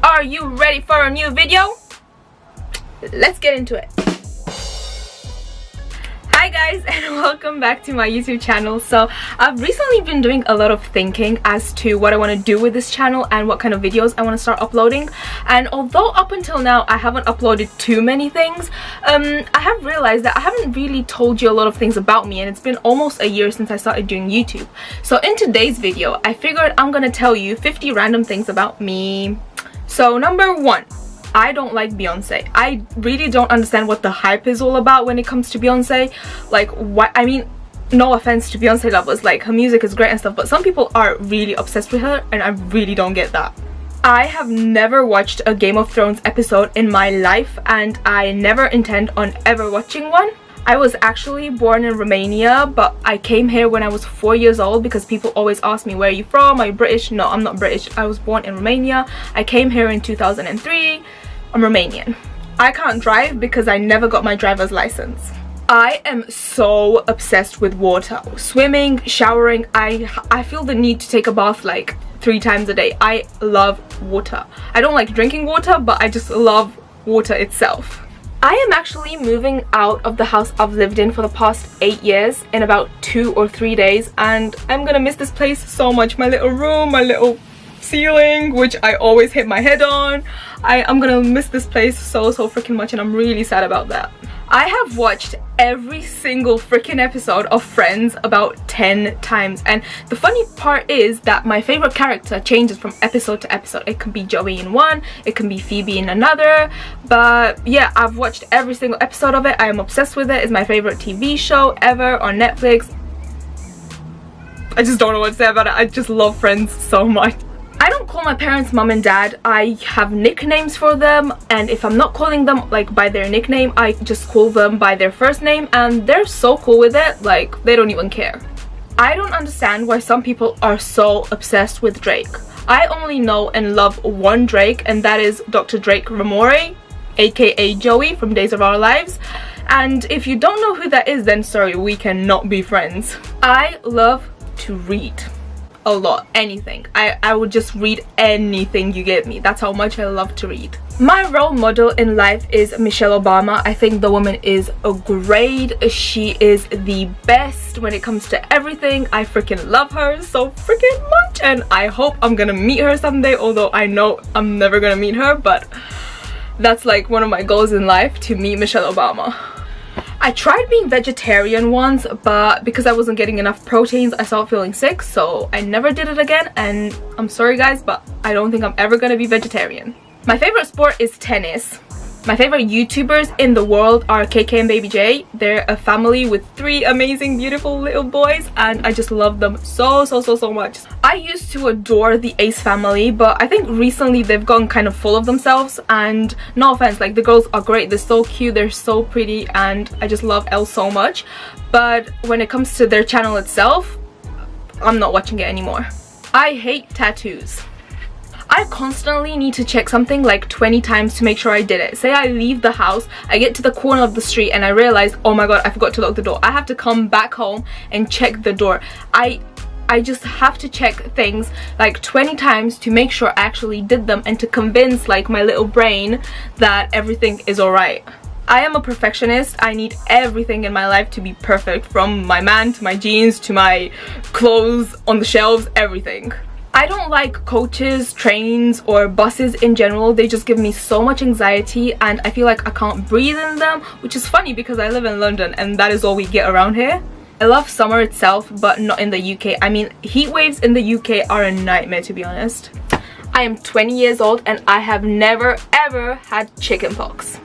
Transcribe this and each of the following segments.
Are you ready for a new video? Let's get into it. Hi guys, and welcome back to my YouTube channel. So I've recently been doing a lot of thinking as to what I want to do with this channel and what kind of videos I want to start uploading. And although up until now I haven't uploaded too many things, I have realized that I haven't really told you a lot of things about me, and it's been almost a year since I started doing YouTube. So in today's video I figured I'm gonna tell you 50 random things about me. So number 1, I don't like Beyonce. I really don't understand what the hype is all about when it comes to Beyonce. Like, what? I mean, no offense to Beyonce lovers, like, her music is great and stuff, but some people are really obsessed with her and I really don't get that. I have never watched a Game of Thrones episode in my life, and I never intend on ever watching one. I was actually born in Romania, but I came here when I was 4 years old because people always ask me, where are you from? Are you British? No, I'm not British. I was born in Romania. I came here in 2003. I'm Romanian. I can't drive because I never got my driver's license. I am so obsessed with water. Swimming, showering. I feel the need to take a bath like 3 times a day. I love water. I don't like drinking water, but I just love water itself. I am actually moving out of the house I've lived in for the past 8 years in about 2 or 3 days, and I'm gonna miss this place so much. My little room, my little ceiling, which I always hit my head on. I'm gonna miss this place so freaking much, and I'm really sad about that. I have watched every single freaking episode of Friends about 10 times, and the funny part is that my favorite character changes from episode to episode. It can be Joey in one, it can be Phoebe in another, but yeah, I've watched every single episode of it. I am obsessed with it. It's my favorite TV show ever on Netflix. I just don't know what to say about it. I just love Friends so much. I don't call my parents mom and dad. I have nicknames for them, and if I'm not calling them like by their nickname, I just call them by their first name, and they're so cool with it. Like, they don't even care. I don't understand why some people are so obsessed with Drake. I only know and love one Drake, and that is Dr. Drake Ramoray, aka Joey from Days of Our Lives. And if you don't know who that is, then sorry, we cannot be friends. I love to read a lot. Anything. I would just read anything you give me. That's how much I love to read. My role model in life is Michelle Obama. I think the woman is a great. She is the best when it comes to everything. I freaking love her so freaking much, and I hope I'm gonna meet her someday, although I know I'm never gonna meet her, but that's like one of my goals in life, to meet Michelle Obama. I tried being vegetarian once, but because I wasn't getting enough proteins, I started feeling sick, so I never did it again, and I'm sorry guys, but I don't think I'm ever gonna be vegetarian. My favorite sport is tennis. My favorite YouTubers in the world are KK and Baby J. They're a family with 3 amazing, beautiful little boys, and I just love them so much. I used to adore the Ace family, but I think recently they've gotten kind of full of themselves, and no offense, like, the girls are great. They're so cute, they're so pretty, and I just love Elle so much. But when it comes to their channel itself, I'm not watching it anymore. I hate tattoos. I constantly need to check something like 20 times to make sure I did it. Say I leave the house, I get to the corner of the street and I realize, oh my god, I forgot to lock the door. I have to come back home and check the door. I just have to check things like 20 times to make sure I actually did them, and to convince like my little brain that everything is alright. I am a perfectionist. I need everything in my life to be perfect, from my man to my jeans to my clothes on the shelves, everything. I don't like coaches, trains, or buses in general. They just give me so much anxiety, and I feel like I can't breathe in them, which is funny because I live in London and that is all we get around here. I love summer itself, but not in the UK. I mean, heat waves in the UK are a nightmare, to be honest. I am 20 years old and I have never ever had chickenpox.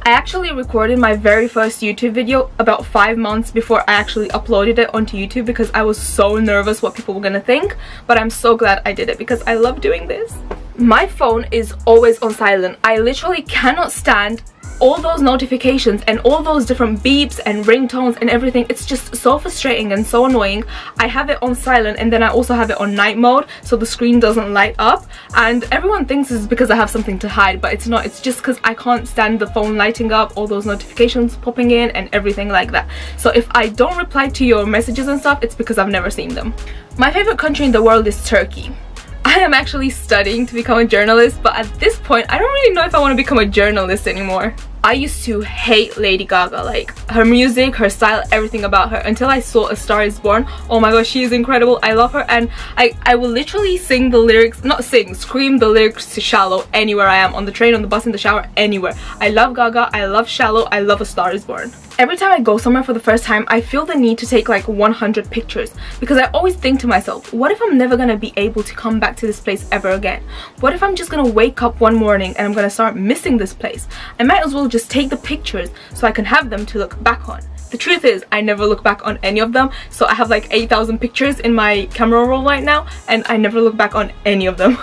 I actually recorded my very first YouTube video about 5 months before I actually uploaded it onto YouTube because I was so nervous what people were gonna think, but I'm so glad I did it because I love doing this. My phone is always on silent. I literally cannot stand all those notifications and all those different beeps and ringtones and everything. It's just so frustrating and so annoying. I have it on silent, and then I also have it on night mode so the screen doesn't light up, and everyone thinks it's because I have something to hide, but it's not. It's just because I can't stand the phone lighting up, all those notifications popping in and everything like that. So if I don't reply to your messages and stuff, it's because I've never seen them. My favorite country in the world is Turkey. I am actually studying to become a journalist, but at this point I don't really know if I want to become a journalist anymore. I used to hate Lady Gaga, like her music, her style, everything about her, until I saw A Star Is Born. Oh my gosh, she is incredible. I love her, and I will literally sing the lyrics, not sing, scream the lyrics to Shallow anywhere I am, on the train, on the bus, in the shower, anywhere. I love Gaga, I love Shallow, I love A Star Is Born. Every time I go somewhere for the first time, I feel the need to take like 100 pictures, because I always think to myself, what if I'm never gonna be able to come back to this place ever again? What if I'm just gonna wake up one morning and I'm gonna start missing this place? I might as well just take the pictures so I can have them to look back on. The truth is, I never look back on any of them, so I have like 8,000 pictures in my camera roll right now, and I never look back on any of them.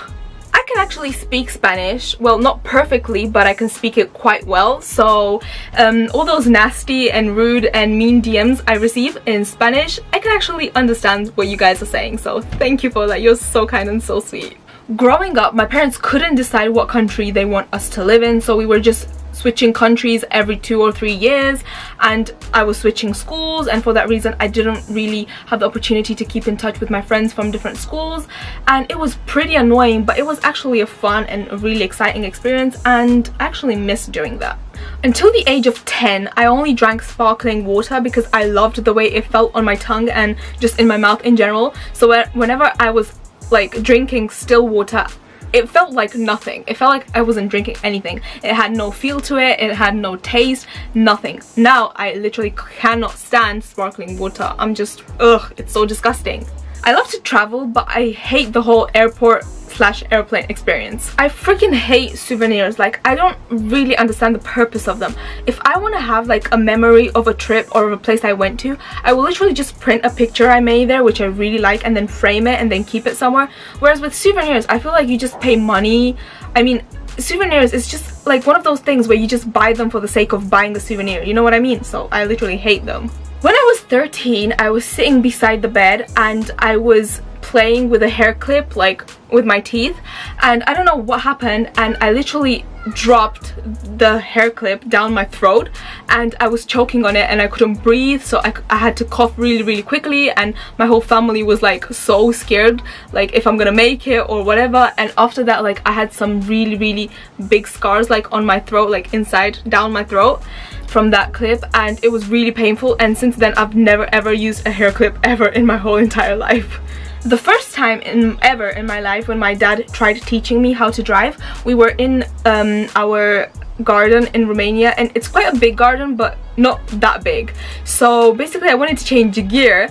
I can actually speak Spanish, well, not perfectly, but I can speak it quite well. So all those nasty and rude and mean DMs I receive in Spanish, I can actually understand what you guys are saying, so thank you for that. You're so kind and so sweet. Growing up, my parents couldn't decide what country they want us to live in, so we were just switching countries every 2 or 3 years, and I was switching schools, and for that reason I didn't really have the opportunity to keep in touch with my friends from different schools, and it was pretty annoying, but it was actually a fun and a really exciting experience, and I actually missed doing that. Until the age of 10, I only drank sparkling water because I loved the way it felt on my tongue and just in my mouth in general. So whenever I was like drinking still water, it felt like nothing. It felt like I wasn't drinking anything. It had no feel to it, it had no taste, nothing. Now I literally cannot stand sparkling water. I'm just, ugh, it's so disgusting. I love to travel, but I hate the whole airport/airplane experience. I freaking hate souvenirs. Like, I don't really understand the purpose of them. If I want to have like a memory of a trip or of a place I went to, I will literally just print a picture I made there, which I really like, and then frame it and then keep it somewhere. Whereas with souvenirs, I feel like you just pay money. I mean, souvenirs is just like one of those things where you just buy them for the sake of buying the souvenir, you know what I mean? So I literally hate them. When I was 13, I was sitting beside the bed and I was playing with a hair clip, like with my teeth, and I don't know what happened, and I literally dropped the hair clip down my throat and I was choking on it and I couldn't breathe, so I had to cough really quickly, and my whole family was like so scared, like if I'm gonna make it or whatever. And after that, like I had some really big scars like on my throat, like inside down my throat from that clip, and it was really painful, and since then I've never ever used a hair clip ever in my whole entire life. The first time ever in my life when my dad tried teaching me how to drive, we were in our garden in Romania, and it's quite a big garden but not that big. So basically I wanted to change gear,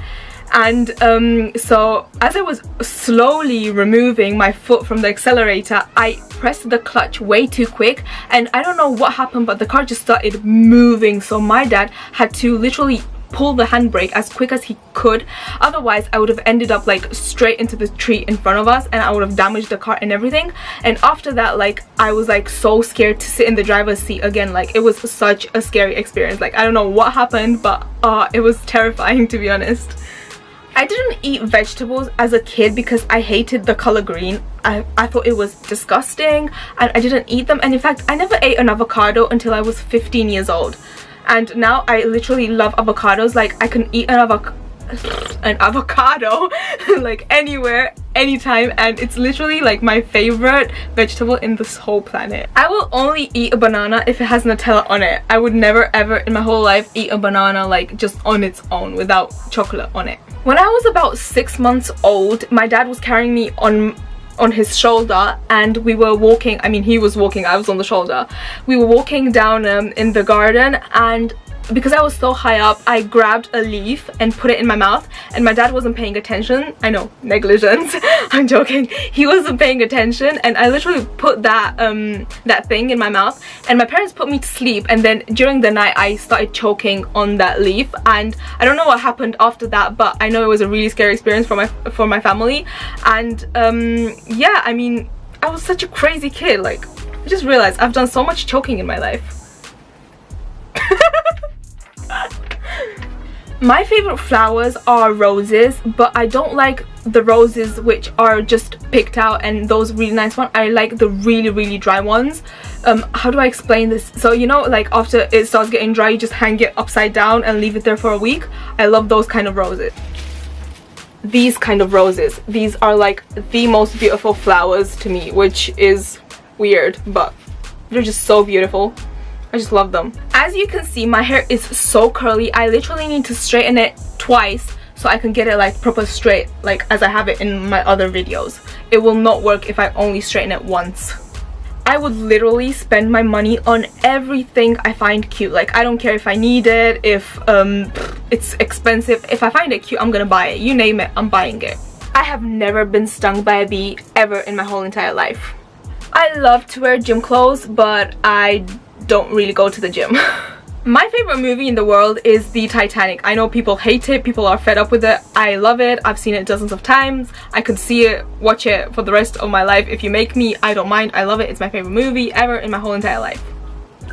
and so as I was slowly removing my foot from the accelerator, I pressed the clutch way too quick, and I don't know what happened, but the car just started moving, so my dad had to literally pull the handbrake as quick as he could, otherwise I would have ended up like straight into the tree in front of us, and I would have damaged the car and everything. And after that, like I was like so scared to sit in the driver's seat again. Like it was such a scary experience. Like I don't know what happened, but it was terrifying, to be honest. I didn't eat vegetables as a kid because I hated the color green. I thought it was disgusting and I didn't eat them, and in fact I never ate an avocado until I was 15 years old. And now I literally love avocados. Like I can eat an avocado like anywhere, anytime, and it's literally like my favorite vegetable in this whole planet. I will only eat a banana if it has Nutella on it. I would never ever in my whole life eat a banana like just on its own without chocolate on it. When I was about 6 months old, my dad was carrying me on his shoulder, and we were walking, I mean he was walking, I was on the shoulder. We were walking down in the garden, and because I was so high up, I grabbed a leaf and put it in my mouth, and my dad wasn't paying attention. I know, negligence. I'm joking. He wasn't paying attention, and I literally put that that thing in my mouth, and my parents put me to sleep, and then during the night I started choking on that leaf, and I don't know what happened after that, but I know it was a really scary experience for my family. And yeah, I mean, I was such a crazy kid. Like I just realized I've done so much choking in my life. My favorite flowers are roses, but I don't like the roses which are just picked out and those really nice ones. I like the really dry ones. How do I explain this? So you know, like after it starts getting dry, you just hang it upside down and leave it there for a week. I love those kind of roses. these kind of roses. These are like the most beautiful flowers to me, which is weird, but they're just so beautiful. I just love them. As you can see, my hair is so curly. I literally need to straighten it twice so I can get it like proper straight, like as I have it in my other videos. It will not work if I only straighten it once. I would literally spend my money on everything I find cute. Like, I don't care if I need it, if it's expensive. If I find it cute, I'm gonna buy it. You name it, I'm buying it. I have never been stung by a bee ever in my whole entire life. I love to wear gym clothes, but I don't really go to the gym. My favorite movie in the world is the Titanic. I know people hate it, people are fed up with it. I love it. I've seen it dozens of times. I could see it, watch it for the rest of my life. If you make me, I don't mind. I love it. It's my favorite movie ever in my whole entire life.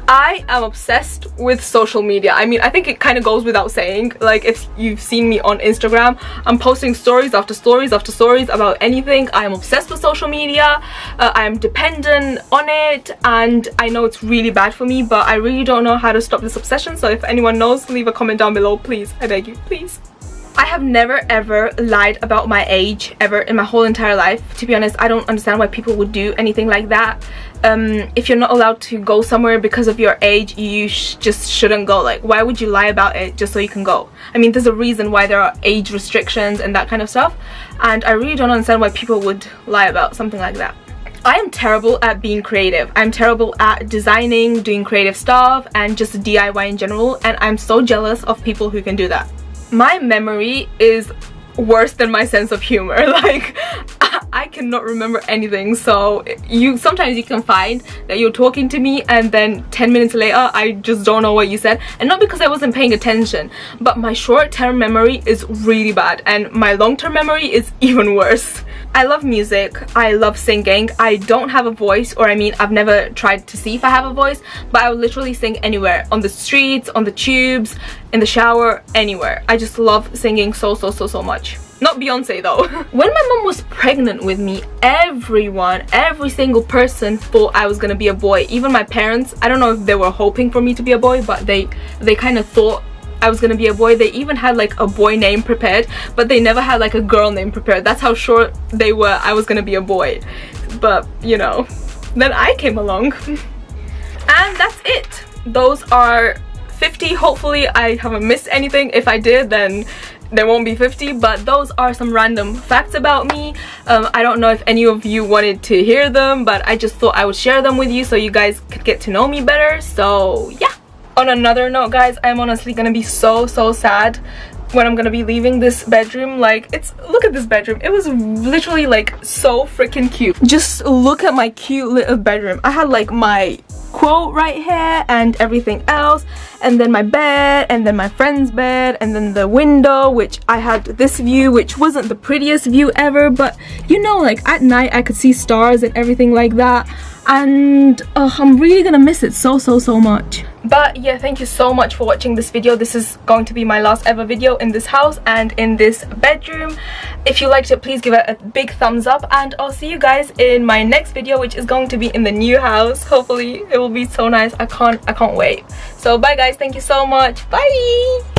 I am obsessed with social media. I mean, I think it kind of goes without saying. Like, if you've seen me on Instagram, I'm posting stories after stories after stories about anything. I am obsessed with social media. I am dependent on it, and I know it's really bad for me, but I really don't know how to stop this obsession. So if anyone knows, leave a comment down below, please. I beg you, please. I have never ever lied about my age ever in my whole entire life. To be honest, I don't understand why people would do anything like that. If you're not allowed to go somewhere because of your age, you just shouldn't go. Like, why would you lie about it just so you can go? I mean, there's a reason why there are age restrictions and that kind of stuff, and I really don't understand why people would lie about something like that. I am terrible at being creative. I'm terrible at designing, doing creative stuff, and just DIY in general, and I'm so jealous of people who can do that. My memory is worse than my sense of humor. Like, I cannot remember anything. So sometimes you can find that you're talking to me and then 10 minutes later I just don't know what you said, and not because I wasn't paying attention, but my short-term memory is really bad and my long-term memory is even worse. I love music, I love singing. I don't have a voice, or I mean, I've never tried to see if I have a voice, but I would literally sing anywhere, on the streets, on the tubes, in the shower, anywhere. I just love singing so much. Not Beyonce though. When my mom was pregnant with me, every single person thought I was gonna be a boy. Even my parents, I don't know if they were hoping for me to be a boy, but they kind of thought I was gonna be a boy. They even had like a boy name prepared, but they never had like a girl name prepared. That's how sure they were I was gonna be a boy. But you know, then I came along. And that's it. Those are 50. Hopefully I haven't missed anything. If I did, then there won't be 50, but those are some random facts about me. I don't know if any of you wanted to hear them, but I just thought I would share them with you so you guys could get to know me better. So yeah. On another note, guys, I'm honestly gonna be so sad when I'm gonna be leaving this bedroom. Like, look at this bedroom. It was literally like so freaking cute. Just look at my cute little bedroom. I had like my quote right here and everything else, and then my bed, and then my friend's bed, and then the window, which I had this view, which wasn't the prettiest view ever, but you know, like at night I could see stars and everything like that, and I'm really gonna miss it so much. But yeah, thank you so much for watching this video. This is going to be my last ever video in this house and in this bedroom. If you liked it, please give it a big thumbs up, and I'll see you guys in my next video, which is going to be in the new house. Hopefully it will be so nice. I can't wait. So bye guys, thank you so much. Bye.